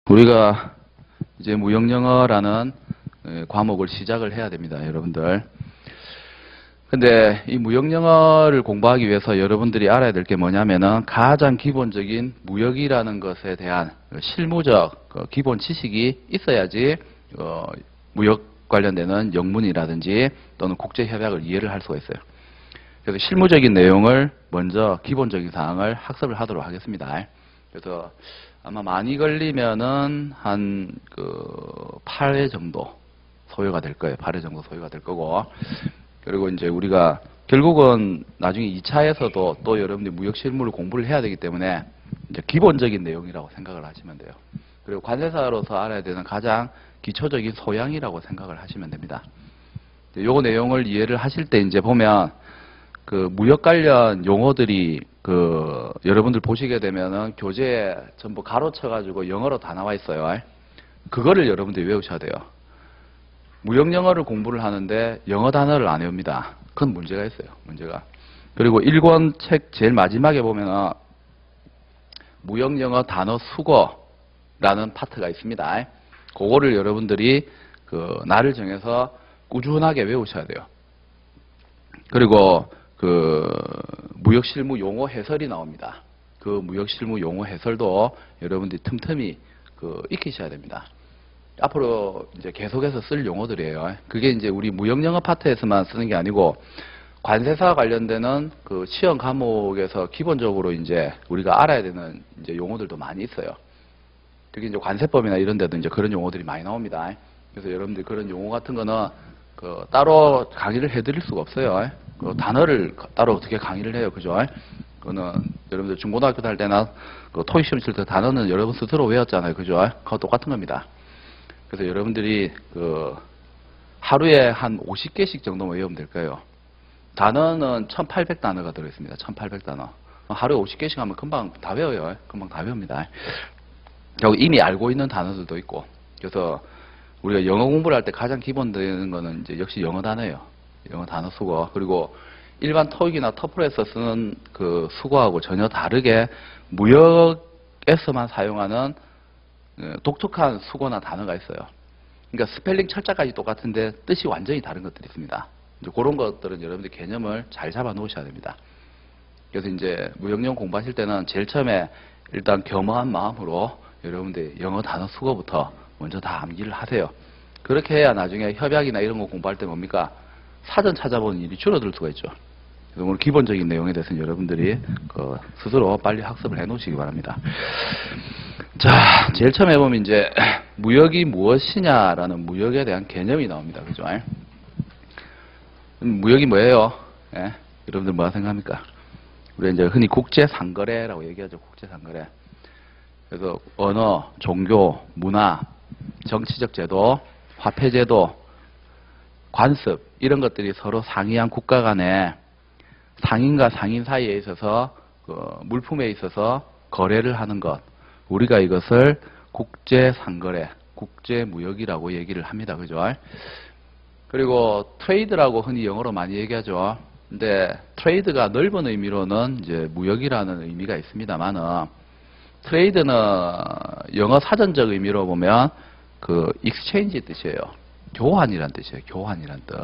우리가 이제 무역영어라는 과목을 시작을 해야 됩니다, 여러분들. 근데 이 무역영어를 공부하기 위해서 여러분들이 알아야 될 게 뭐냐면은 가장 기본적인 무역이라는 것에 대한 실무적 기본 지식이 있어야지 무역 관련되는 영문이라든지 또는 국제협약을 이해를 할 수가 있어요. 그래서 실무적인 내용을 먼저 기본적인 사항을 학습을 하도록 하겠습니다. 그래서 아마 많이 걸리면은 한 8회 정도 소요가 될 거예요. 8회 정도 소요가 될 거고. 그리고 이제 우리가 결국은 나중에 2차에서도 또 여러분들이 무역 실무를 공부를 해야 되기 때문에 이제 기본적인 내용이라고 생각을 하시면 돼요. 그리고 관세사로서 알아야 되는 가장 기초적인 소양이라고 생각을 하시면 됩니다. 요 내용을 이해를 하실 때 이제 보면 무역 관련 용어들이 여러분들 보시게 되면은 교재에 전부 가로쳐가지고 영어로 다 나와 있어요. 그거를 여러분들이 외우셔야 돼요. 무역 영어를 공부를 하는데 영어 단어를 안 외웁니다. 그건 문제가 있어요. 문제가. 그리고 1권 책 제일 마지막에 보면은 무역 영어 단어 수거라는 파트가 있습니다. 그거를 여러분들이 날을 정해서 꾸준하게 외우셔야 돼요. 그리고 무역 실무 용어 해설이 나옵니다. 그 무역 실무 용어 해설도 여러분들이 틈틈이 익히셔야 됩니다. 앞으로 이제 계속해서 쓸 용어들이에요. 그게 이제 우리 무역 영어 파트에서만 쓰는 게 아니고 관세사 관련되는 시험 과목에서 기본적으로 이제 우리가 알아야 되는 이제 용어들도 많이 있어요. 특히 이제 관세법이나 이런 데도 이제 그런 용어들이 많이 나옵니다. 그래서 여러분들이 그런 용어 같은 거는 따로 강의를 해드릴 수가 없어요. 단어를 따로 어떻게 강의를 해요, 그죠? 그거는 여러분들 중고등학교 다닐 때나 토익 시험 칠 때 단어는 여러분 스스로 외웠잖아요, 그죠? 그거 똑같은 겁니다. 그래서 여러분들이 하루에 한 50개씩 정도만 외우면 될 거예요. 단어는 1800단어가 들어있습니다. 1800단어. 하루에 50개씩 하면 금방 다 외워요. 금방 다 외웁니다. 그리고 이미 알고 있는 단어들도 있고. 그래서 우리가 영어 공부를 할 때 가장 기본 되는 거는 이제 역시 영어 단어예요. 영어 단어 수거. 그리고 일반 토익이나 터플에서 쓰는 수거하고 전혀 다르게 무역에서만 사용하는 독특한 수거나 단어가 있어요. 그러니까 스펠링 철자까지 똑같은데 뜻이 완전히 다른 것들이 있습니다. 이제 그런 것들은 여러분들 개념을 잘 잡아 놓으셔야 됩니다. 그래서 이제 무역영 공부하실 때는 제일 처음에 일단 겸허한 마음으로 여러분들 영어 단어 수거부터 먼저 다 암기를 하세요. 그렇게 해야 나중에 협약이나 이런 거 공부할 때 뭡니까? 사전 찾아보는 일이 줄어들 수가 있죠. 그래서 오늘 기본적인 내용에 대해서는 여러분들이 스스로 빨리 학습을 해 놓으시기 바랍니다. 자, 제일 처음 해보면 이제 무역이 무엇이냐라는 무역에 대한 개념이 나옵니다. 그죠? 무역이 뭐예요? 예? 여러분들 뭐라 생각합니까? 우리 이제 흔히 국제상거래라고 얘기하죠. 국제상거래. 그래서 언어, 종교, 문화, 정치적 제도, 화폐제도, 관습 이런 것들이 서로 상이한 국가 간에 상인과 상인 사이에 있어서 물품에 있어서 거래를 하는 것. 우리가 이것을 국제상거래, 국제무역이라고 얘기를 합니다. 그죠? 그리고 트레이드라고 흔히 영어로 많이 얘기하죠. 근데 트레이드가 넓은 의미로는 이제 무역이라는 의미가 있습니다만은 트레이드는 영어 사전적 의미로 보면 exchange 뜻이에요. 교환이란 뜻이에요. 교환이란 뜻.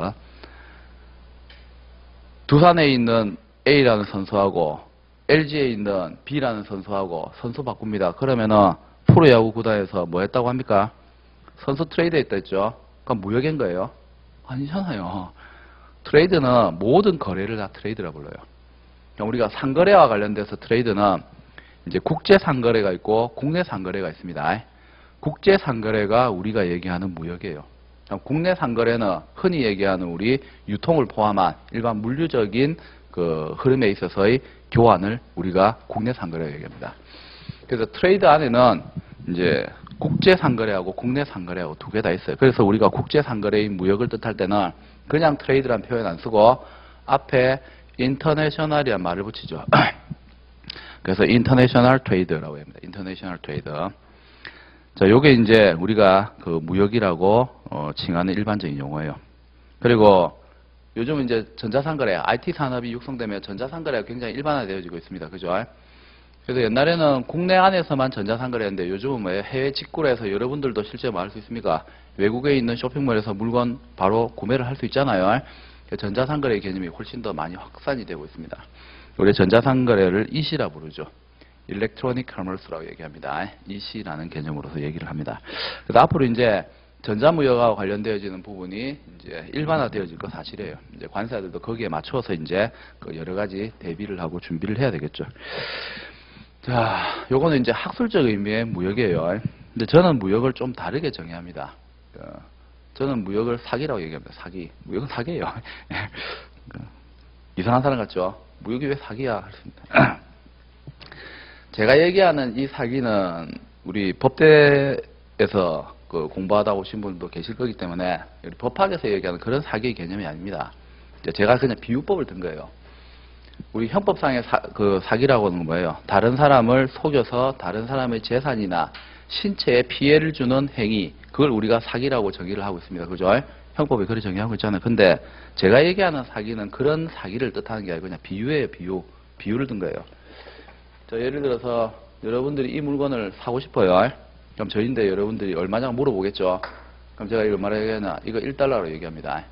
두산에 있는 A라는 선수하고 LG에 있는 B라는 선수하고 선수 바꿉니다. 그러면은 프로야구 구단에서 뭐 했다고 합니까? 선수 트레이드 했다 했죠. 그럼 무역인 거예요? 아니잖아요. 트레이드는 모든 거래를 다 트레이드라 불러요. 그러니까 우리가 상거래와 관련돼서 트레이드는 이제 국제 상거래가 있고 국내 상거래가 있습니다. 국제 상거래가 우리가 얘기하는 무역이에요. 국내 상거래는 흔히 얘기하는 우리 유통을 포함한 일반 물류적인 흐름에 있어서의 교환을 우리가 국내 상거래라고 얘기합니다. 그래서 트레이드 안에는 이제 국제 상거래하고 국내 상거래하고 두 개 다 있어요. 그래서 우리가 국제 상거래인 무역을 뜻할 때는 그냥 트레이드란 표현 안 쓰고 앞에 인터내셔널이란 말을 붙이죠. 그래서 인터내셔널 트레이드라고 합니다. 인터내셔널 트레이드. 자, 요게 이제 우리가 무역이라고 칭하는 일반적인 용어예요. 그리고 요즘 이제 전자상거래, IT 산업이 육성되면 전자상거래가 굉장히 일반화되어지고 있습니다. 그죠? 그래서 옛날에는 국내 안에서만 전자상거래 했는데 요즘은 뭐예요? 해외 직구로 해서 여러분들도 실제 뭐 할 수 있습니까? 외국에 있는 쇼핑몰에서 물건 바로 구매를 할 수 있잖아요. 전자상거래 개념이 훨씬 더 많이 확산이 되고 있습니다. 우리 전자상거래를 EC라 부르죠. Electronic Commerce라고 얘기합니다. EC라는 개념으로서 얘기를 합니다. 그래서 앞으로 이제 전자무역과 관련되어지는 부분이 이제 일반화되어질 거 사실이에요. 이제 관세들도 거기에 맞춰서 이제 그 여러 가지 대비를 하고 준비를 해야 되겠죠. 자, 요거는 이제 학술적 의미의 무역이에요. 근데 저는 무역을 좀 다르게 정의합니다. 저는 무역을 사기라고 얘기합니다. 사기. 무역은 사기예요. 이상한 사람 같죠? 무역이 왜 사기야? 제가 얘기하는 이 사기는 우리 법대에서 그 공부하다 오신 분도 계실 거기 때문에 법학에서 얘기하는 그런 사기의 개념이 아닙니다. 제가 그냥 비유법을 든 거예요. 우리 형법상의 사기라고 하는 건 뭐예요? 다른 사람을 속여서 다른 사람의 재산이나 신체에 피해를 주는 행위, 그걸 우리가 사기라고 정의를 하고 있습니다. 그죠? 형법이 그렇게 정의하고 있잖아요. 근데 제가 얘기하는 사기는 그런 사기를 뜻하는 게 아니고 그냥 비유예요. 비유를 든 거예요. 예를 들어서 여러분들이 이 물건을 사고 싶어요. 그럼 저인데 여러분들이 얼마냐고 물어보겠죠. 그럼 제가 이거 얼마나 얘기하나? 이거 1달러로 얘기합니다.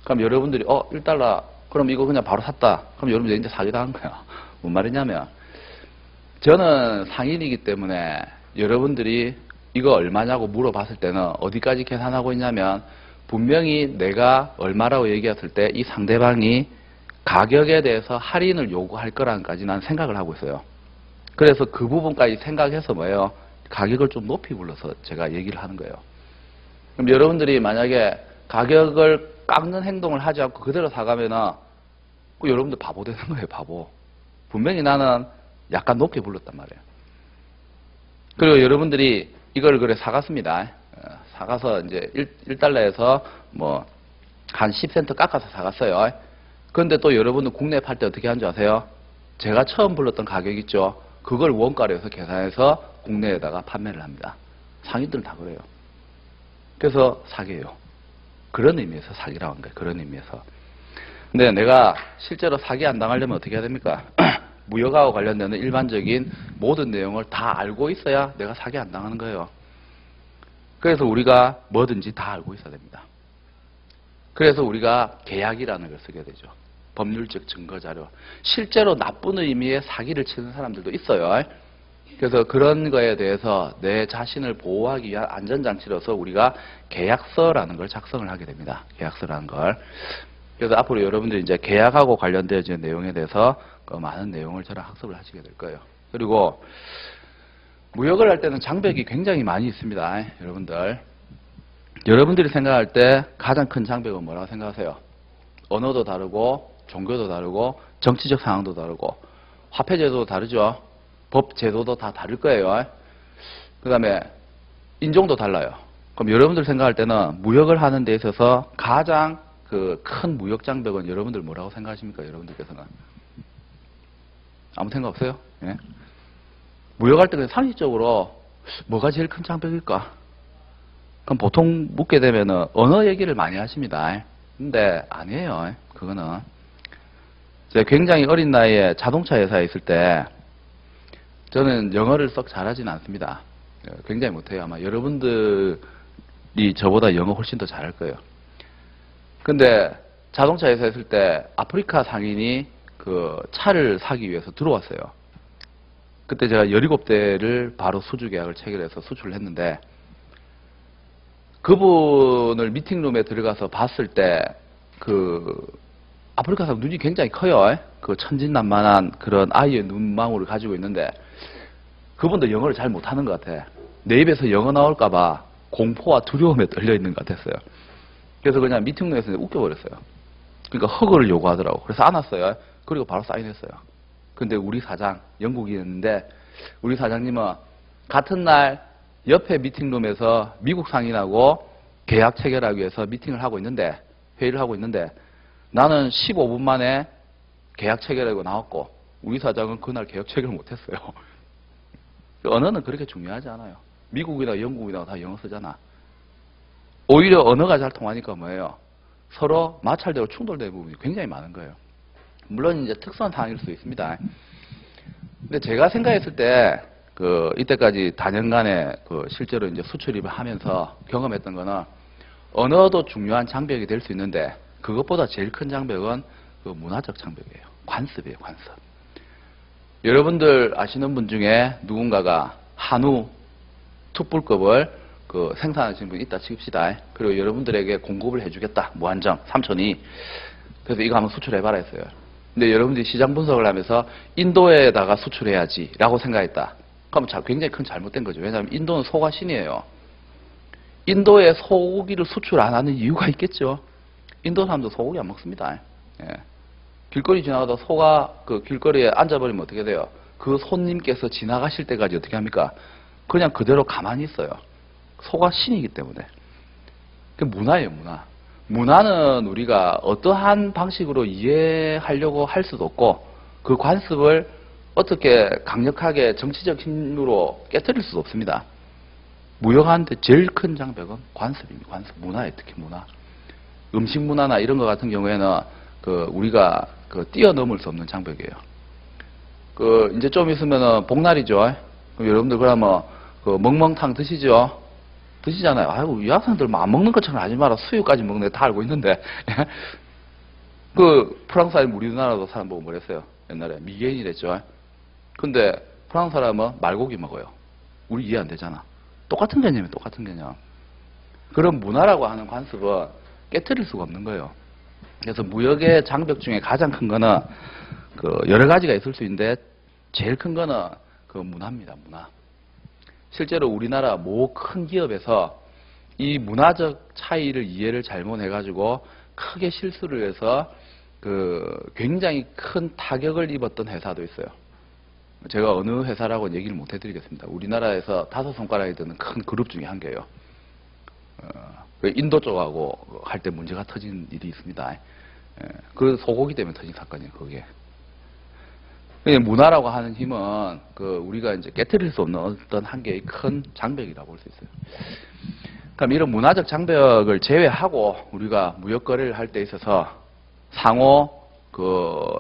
그럼 여러분들이 1달러 그럼 이거 그냥 바로 샀다. 그럼 여러분들 이제 사기당한 거야. 뭔 말이냐면 저는 상인이기 때문에 여러분들이 이거 얼마냐고 물어봤을 때는 어디까지 계산하고 있냐면 분명히 내가 얼마라고 얘기했을 때 이 상대방이 가격에 대해서 할인을 요구할 거라는까지 난 생각을 하고 있어요. 그래서 그 부분까지 생각해서 뭐예요? 가격을 좀 높이 불러서 제가 얘기를 하는 거예요. 그럼 여러분들이 만약에 가격을 깎는 행동을 하지 않고 그대로 사가면은 여러분들 바보 되는 거예요. 바보. 분명히 나는 약간 높게 불렀단 말이에요. 그리고 여러분들이 이걸 그래 사갔습니다. 사가서 이제 1달러에서 뭐 한 10센트 깎아서 사갔어요. 그런데 또 여러분들 국내에 팔 때 어떻게 하는 줄 아세요? 제가 처음 불렀던 가격 있죠? 그걸 원가로 해서 계산해서 국내에다가 판매를 합니다. 상인들은 다 그래요. 그래서 사기예요. 그런 의미에서 사기라고 하는 거예요. 그런 의미에서. 근데 내가 실제로 사기 안 당하려면 어떻게 해야 됩니까? 무역하고 관련되는 일반적인 모든 내용을 다 알고 있어야 내가 사기 안 당하는 거예요. 그래서 우리가 뭐든지 다 알고 있어야 됩니다. 그래서 우리가 계약이라는 걸 쓰게 되죠. 법률적 증거자료. 실제로 나쁜 의미의 사기를 치는 사람들도 있어요. 그래서 그런 거에 대해서 내 자신을 보호하기 위한 안전장치로서 우리가 계약서라는 걸 작성을 하게 됩니다. 계약서라는 걸. 그래서 앞으로 여러분들이 이제 계약하고 관련되어지는 내용에 대해서 그 많은 내용을 저랑 학습을 하시게 될 거예요. 그리고 무역을 할 때는 장벽이 굉장히 많이 있습니다. 여러분들이 생각할 때 가장 큰 장벽은 뭐라고 생각하세요? 언어도 다르고 종교도 다르고 정치적 상황도 다르고 화폐 제도도 다르죠. 법 제도도 다 다를 거예요. 그 다음에 인종도 달라요. 그럼 여러분들 생각할 때는 무역을 하는 데 있어서 가장 그 큰 무역 장벽은 여러분들 뭐라고 생각하십니까? 여러분들께서는 아무 생각 없어요? 예? 무역할 때 그냥 상식적으로 뭐가 제일 큰 장벽일까? 그럼 보통 묻게 되면은 언어 얘기를 많이 하십니다. 근데 아니에요. 그거는 제가 굉장히 어린 나이에 자동차 회사에 있을 때 저는 영어를 썩 잘하지는 않습니다. 굉장히 못해요. 아마 여러분들이 저보다 영어 훨씬 더 잘할 거예요. 근데 자동차 회사에 있을 때 아프리카 상인이 그 차를 사기 위해서 들어왔어요. 그때 제가 17대를 바로 수주 계약을 체결해서 수출을 했는데 그분을 미팅룸에 들어가서 봤을 때 그 아프리카 사람 눈이 굉장히 커요. 그 천진난만한 그런 아이의 눈망울을 가지고 있는데 그분도 영어를 잘 못하는 것 같아. 내 입에서 영어 나올까봐 공포와 두려움에 떨려 있는 것 같았어요. 그래서 그냥 미팅룸에서 웃겨버렸어요. 그러니까 허가를 요구하더라고. 그래서 안았어요. 그리고 바로 사인했어요. 근데 우리 사장, 영국이었는데 우리 사장님은 같은 날 옆에 미팅룸에서 미국 상인하고 계약 체결하기 위해서 미팅을 하고 있는데 회의를 하고 있는데 나는 15분 만에 계약 체결하고 나왔고 우리 사장은 그날 계약 체결을 못했어요. 언어는 그렇게 중요하지 않아요. 미국이나 영국이나 다 영어 쓰잖아. 오히려 언어가 잘 통하니까 뭐예요? 서로 마찰되고 충돌되는 부분이 굉장히 많은 거예요. 물론 이제 특수한 상황일 수 있습니다. 근데 제가 생각했을 때, 이때까지 다년간에 실제로 이제 수출입을 하면서 경험했던 거는 언어도 중요한 장벽이 될 수 있는데 그것보다 제일 큰 장벽은 문화적 장벽이에요. 관습이에요, 관습. 여러분들 아시는 분 중에 누군가가 한우 툭불급을 생산하시는 분이 있다 칩시다. 그리고 여러분들에게 공급을 해주겠다. 무한정, 삼촌이. 그래서 이거 한번 수출해봐라 했어요. 근데 여러분들이 시장 분석을 하면서 인도에다가 수출해야지 라고 생각했다. 그럼 굉장히 큰 잘못된 거죠. 왜냐하면 인도는 소가 신이에요. 인도에 소고기를 수출 안 하는 이유가 있겠죠. 인도 사람도 소고기 안 먹습니다. 예. 길거리 지나가다 소가 길거리에 앉아버리면 어떻게 돼요? 그 손님께서 지나가실 때까지 어떻게 합니까? 그냥 그대로 가만히 있어요. 소가 신이기 때문에. 그 문화예요, 문화. 문화는 우리가 어떠한 방식으로 이해하려고 할 수도 없고 그 관습을 어떻게 강력하게 정치적 힘으로 깨뜨릴 수도 없습니다. 무역하는데 제일 큰 장벽은 관습입니다. 관습. 문화에 특히 문화. 음식 문화나 이런 것 같은 경우에는 우리가 뛰어넘을 수 없는 장벽이에요. 이제 좀 있으면은 복날이죠. 그럼 여러분들 그러면 멍멍탕 드시죠? 드시잖아요. 아이고, 이 학생들 안 먹는 것처럼 하지 마라. 수육까지 먹는 거 다 알고 있는데. 프랑스 사람 우리나라도 사람 보고 뭐랬어요? 옛날에 미개인이랬죠. 근데 프랑스 사람은 말고기 먹어요. 우리 이해 안 되잖아. 똑같은 개념이에요. 똑같은 개념. 그런 문화라고 하는 관습은 깨트릴 수가 없는 거예요. 그래서 무역의 장벽 중에 가장 큰 거는 여러 가지가 있을 수 있는데 제일 큰 거는 문화입니다. 문화. 실제로 우리나라 모 큰 기업에서 이 문화적 차이를 이해를 잘못해가지고 크게 실수를 해서 굉장히 큰 타격을 입었던 회사도 있어요. 제가 어느 회사라고는 얘기를 못 해드리겠습니다. 우리나라에서 5손가락에 드는 큰 그룹 중에 한 개예요. 인도 쪽하고 할 때 문제가 터진 일이 있습니다. 그 소고기 때문에 터진 사건이에요, 그게. 문화라고 하는 힘은 우리가 이제 깨트릴 수 없는 어떤 한계의 큰 장벽이라고 볼 수 있어요. 그럼 이런 문화적 장벽을 제외하고 우리가 무역 거래를 할 때 있어서 상호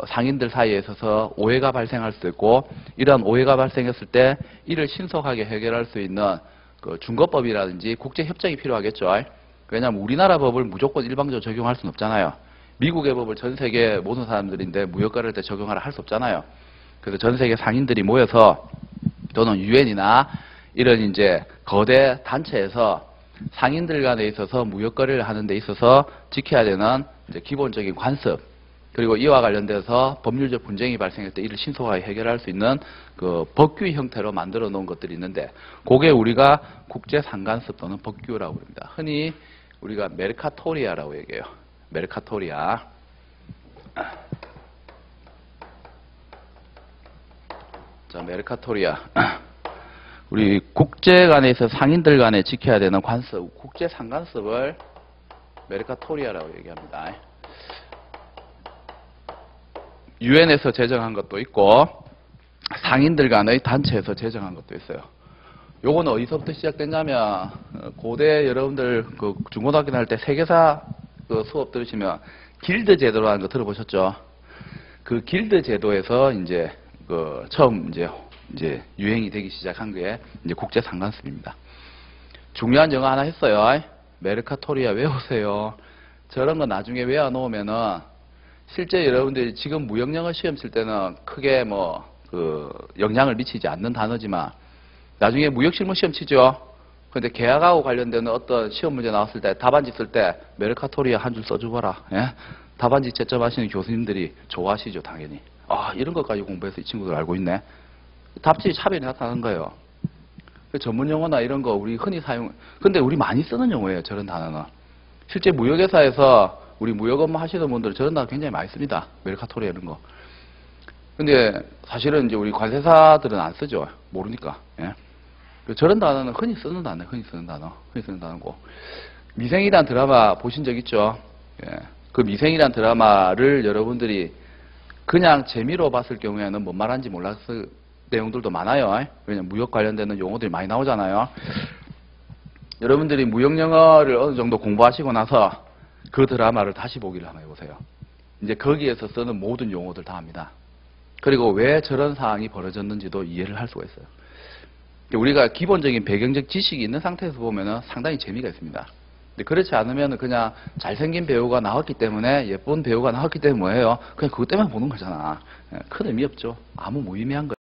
상인들 사이에 있어서 오해가 발생할 수도 있고 이러한 오해가 발생했을 때 이를 신속하게 해결할 수 있는 중거법이라든지 국제협정이 필요하겠죠. 왜냐하면 우리나라 법을 무조건 일방적으로 적용할 수는 없잖아요. 미국의 법을 전 세계 모든 사람들인데 무역 거래할 때 적용하라 할 수 없잖아요. 그래서 전 세계 상인들이 모여서 또는 유엔이나 이런 이제 거대 단체에서 상인들 간에 있어서 무역 거래를 하는 데 있어서 지켜야 되는 이제 기본적인 관습 그리고 이와 관련돼서 법률적 분쟁이 발생할 때 이를 신속하게 해결할 수 있는 법규 형태로 만들어 놓은 것들이 있는데 그게 우리가 국제 상관습 또는 법규라고 부릅니다. 흔히 우리가 메르카토리아라고 얘기해요. 메르카토리아. 자, 메르카토리아. 우리 국제 간에 있어서 상인들 간에 지켜야 되는 관습, 국제 상관습을 메르카토리아라고 얘기합니다. 유엔에서 제정한 것도 있고 상인들 간의 단체에서 제정한 것도 있어요. 요거는 어디서부터 시작됐냐면 고대 여러분들 중고등학교 다닐 때 세계사 수업 들으시면 길드 제도라는 거 들어보셨죠? 그 길드 제도에서 이제 처음 이제 유행이 되기 시작한 게 이제 국제 상관습입니다. 중요한 영어 하나 했어요. 메르카토리아 외우세요. 저런 거 나중에 외워놓으면은 실제 여러분들이 지금 무역영어 시험 칠 때는 크게 영향을 미치지 않는 단어지만 나중에 무역실무 시험 치죠. 근데 계약하고 관련되는 어떤 시험 문제 나왔을 때 답안지 쓸 때 메르카토리아 한 줄 써주거라. 예? 답안지 채점하시는 교수님들이 좋아하시죠, 당연히. 아, 이런 것까지 공부해서 이 친구들 알고 있네. 답지 차별이 나타나는 거예요. 전문 용어나 이런 거 우리 흔히 근데 우리 많이 쓰는 용어예요, 저런 단어는. 실제 무역회사에서 우리 무역 업무 하시는 분들 저런 단어 굉장히 많이 씁니다. 메르카토리아 이런 거. 근데 사실은 이제 우리 관세사들은 안 쓰죠. 모르니까. 예? 저런 단어는 흔히 쓰는 단어예요. 흔히 쓰는 단어고. 미생이란 드라마 보신 적 있죠? 예. 그 미생이란 드라마를 여러분들이 그냥 재미로 봤을 경우에는 뭔 말하는지 몰랐을 내용들도 많아요. 왜냐면 무역 관련되는 용어들이 많이 나오잖아요. 여러분들이 무역 영어를 어느 정도 공부하시고 나서 그 드라마를 다시 보기를 한번 해보세요. 이제 거기에서 쓰는 모든 용어들 다 합니다. 그리고 왜 저런 상황이 벌어졌는지도 이해를 할 수가 있어요. 우리가 기본적인 배경적 지식이 있는 상태에서 보면 상당히 재미가 있습니다. 근데 그렇지 않으면 그냥 잘생긴 배우가 나왔기 때문에, 예쁜 배우가 나왔기 때문에 뭐예요? 그냥 그것 때문에 보는 거잖아. 큰 의미 없죠. 아무 무의미한 거예요.